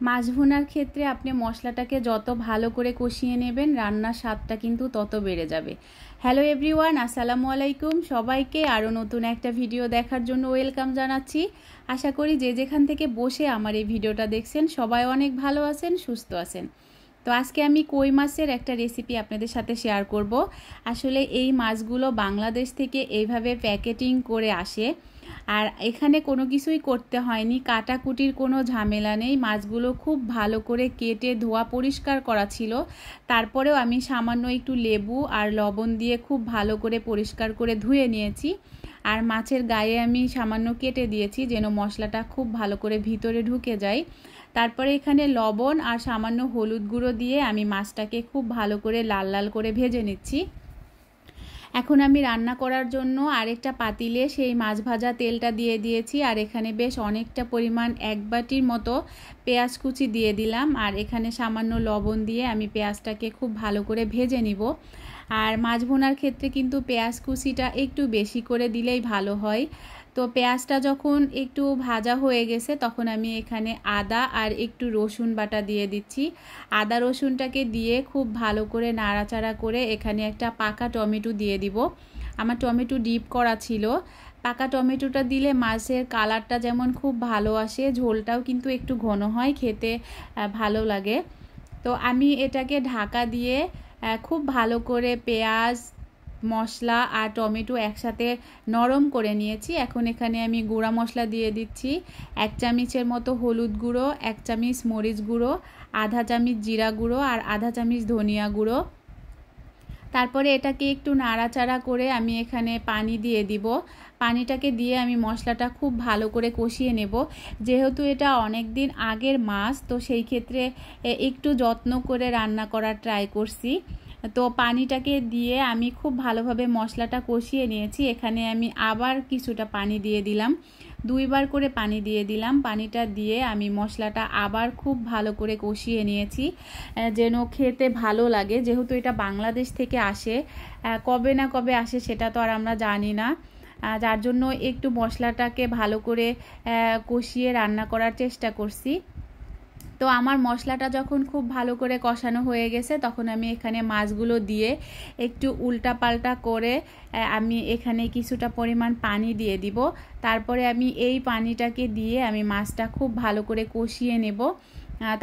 মাছ ভুনার ক্ষেত্রে আপনি মশলাটাকে যত ভালো করে কষিয়ে নেবেন রান্নার স্বাদটা কিন্তু তত বেড়ে যাবে। হ্যালো এভরিওয়ান, আসসালামু আলাইকুম। সবাইকে আরও নতুন একটা ভিডিও দেখার জন্য ওয়েলকাম জানাচ্ছি। আশা করি যে যেখান থেকে বসে আমার এই ভিডিওটা দেখছেন সবাই অনেক ভালো আছেন, সুস্থ আছেন। তো আজকে আমি কই মাছের একটা রেসিপি আপনাদের সাথে শেয়ার করব। আসলে এই মাছগুলো বাংলাদেশ থেকে এইভাবে প্যাকেটিং করে আসে, আর এখানে কোনো কিছুই করতে হয়নি, কাটাকুটির কোনো ঝামেলা নেই। মাছগুলো খুব ভালো করে কেটে ধোয়া পরিষ্কার করা ছিল। তারপরেও আমি সামান্য একটু লেবু আর লবণ দিয়ে খুব ভালো করে পরিষ্কার করে ধুয়ে নিয়েছি। আর মাছের গায়ে আমি সামান্য কেটে দিয়েছি যেন মশলাটা খুব ভালো করে ভিতরে ঢুকে যায়। তারপরে এখানে লবণ আর সামান্য হলুদ গুঁড়ো দিয়ে আমি মাছটাকে খুব ভালো করে লাল লাল করে ভেজে নিচ্ছি। এখন আমি রান্না করার জন্য আরেকটা পাতিলে সেই মাছ ভাজা তেলটা দিয়ে দিয়েছি, আর এখানে বেশ অনেকটা পরিমাণ 1 বাটির মতো পেঁয়াজ কুচি দিয়ে দিলাম। আর এখানে সামান্য লবণ দিয়ে আমি পেঁয়াজটাকে খুব ভালো করে ভেজে নিব। আর মাছ ভুনার ক্ষেত্রে কিন্তু পেঁয়াজ কুচিটা একটু বেশি করে দিলেই ভালো হয়। তো পেঁয়াজটা যখন একটু ভাজা হয়ে গেছে তখন আমি এখানে আদা আর একটু রসুন বাটা দিয়ে দিচ্ছি। আদা রসুনটাকে দিয়ে খুব ভালো করে নাড়াচাড়া করে এখানে একটা পাকা টমেটো দিয়ে দিব। আমার টমেটো ডিপ করা ছিল। পাকা টমেটোটা দিলে মাছের কালারটা যেমন খুব ভালো আসে, ঝোলটাও কিন্তু একটু ঘন হয়, খেতে ভালো লাগে। তো আমি এটাকে ঢাকা দিয়ে খুব ভালো করে পেঁয়াজ, মশলা আর টমেটো একসাথে নরম করে নিয়েছি। এখন এখানে আমি গুঁড়া মশলা দিয়ে দিচ্ছি। 1 চামচের মতো হলুদ গুঁড়ো, 1 চামচ মরিচ গুঁড়ো, আধা চামচ জিরা গুঁড়ো আর আধা চামচ ধনিয়া গুঁড়ো। তারপরে এটাকে একটু নাড়াচাড়া করে আমি এখানে পানি দিয়ে দিব। পানিটাকে দিয়ে আমি মশলাটা খুব ভালো করে কষিয়ে নেব। যেহেতু এটা অনেক দিন আগের মাছ, তো সেই ক্ষেত্রে একটু যত্ন করে রান্না করার ট্রাই করছি। তো পানিটাকে দিয়ে আমি খুব ভালোভাবে মশলাটা কষিয়ে নিয়েছি। এখানে আমি আবার কিছুটা পানি দিয়ে দিলাম, 2 বার করে পানি দিয়ে দিলাম। পানিটা দিয়ে আমি মশলাটা আবার খুব ভালো করে কষিয়ে নিয়েছি যেন খেতে ভালো লাগে। যেহেতু এটা বাংলাদেশ থেকে আসে, কবে না কবে আসে সেটা তো আর আমরা জানি না, যার জন্য একটু মশলাটাকে ভালো করে কষিয়ে রান্না করার চেষ্টা করছি। তো আমার মশলাটা যখন খুব ভালো করে কষানো হয়ে গেছে তখন আমি এখানে মাছগুলো দিয়ে একটু উল্টা পাল্টা করে আমি এখানে কিছুটা পরিমাণ পানি দিয়ে দিব। তারপরে আমি এই পানিটাকে দিয়ে আমি মাছটা খুব ভালো করে কষিয়ে নেব।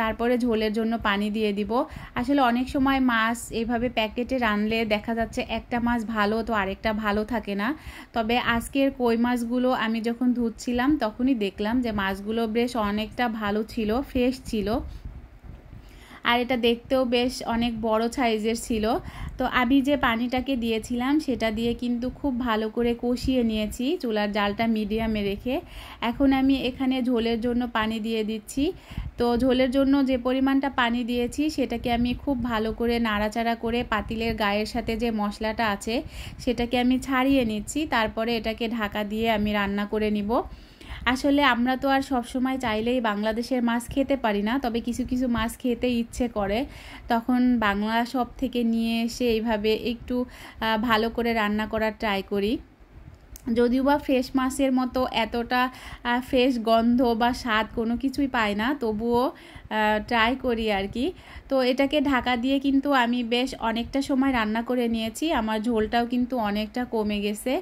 তারপরে ঝোলের জন্য পানি দিয়ে দিব। আসলে অনেক সময় মাছ এইভাবে প্যাকেটে রানলে দেখা যাচ্ছে একটা মাছ ভালো তো আরেকটা ভালো থাকে না। তবে আজকের কই মাছগুলো আমি যখন ধুচ্ছিলাম তখনই দেখলাম যে মাছগুলো বেশ অনেকটা ভালো ছিল, ফ্রেশ ছিল, আর এটা দেখতেও বেশ অনেক বড় সাইজের ছিল। তো আমি যে পানিটাকে দিয়েছিলাম সেটা দিয়ে কিন্তু খুব ভালো করে কষিয়ে নিয়েছি চুলার জালটা মিডিয়ামে রেখে। এখন আমি এখানে ঝোলের জন্য পানি দিয়ে দিচ্ছি। তো ঝোলের জন্য যে পরিমাণটা পানি দিয়েছি সেটাকে আমি খুব ভালো করে নাড়াচাড়া করে পাতিলের গায়ের সাথে যে মশলাটা আছে সেটাকে আমি ছাড়িয়ে নিচ্ছি। তারপরে এটাকে ঢাকা দিয়ে আমি রান্না করে নিব। আসলে আমরা তো আর সবসময় চাইলেই বাংলাদেশের মাছ খেতে পারি না, তবে কিছু কিছু মাছ খেতে ইচ্ছে করে, তখন বাংলা শপ থেকে নিয়ে এসে এইভাবে একটু ভালো করে রান্না করার ট্রাই করি। যদিও বা ফ্রেশ মাছের মতো এতটা ফ্রেশ গন্ধ বা স্বাদ কোনো কিছুই পাই না, তবুও ট্রাই করি আর কি। তো এটাকে ঢাকা দিয়ে কিন্তু আমি বেশ অনেকটা সময় রান্না করে নিয়েছি, আমার ঝোলটাও কিন্তু অনেকটা কমে গেছে।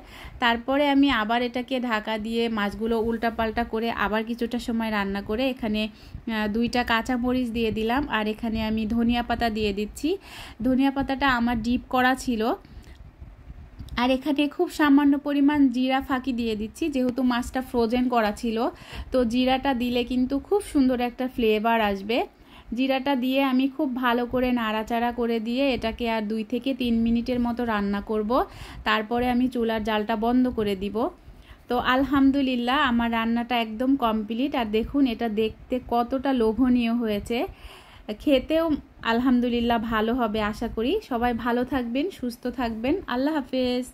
তারপরে আমি আবার এটাকে ঢাকা দিয়ে মাছগুলো উল্টাপাল্টা করে আবার কিছুটা সময় রান্না করে এখানে 2টা কাঁচামরিচ দিয়ে দিলাম, আর এখানে আমি ধনিয়া পাতা দিয়ে দিচ্ছি। ধনিয়া পাতাটা আমার ডিপ করা ছিল। আর এখানে খুব সামান্য পরিমাণ জিরা ফাঁকি দিয়ে দিচ্ছি, যেহেতু মাছটা ফ্রোজেন করা ছিল। তো জিরাটা দিলে কিন্তু খুব সুন্দর একটা ফ্লেভার আসবে। জিরাটা দিয়ে আমি খুব ভালো করে নাড়াচাড়া করে দিয়ে এটাকে আর 2 থেকে 3 মিনিটের মতো রান্না করব। তারপরে আমি চুলার জালটা বন্ধ করে দিব। তো আলহামদুলিল্লাহ আমার রান্নাটা একদম কমপ্লিট। আর দেখুন এটা দেখতে কতটা লোভনীয় হয়েছে, খেতেও আলহামদুলিল্লাহ ভালো হবে আশা করি। সবাই ভালো থাকবেন, সুস্থ থাকবেন। আল্লাহ হাফেজ।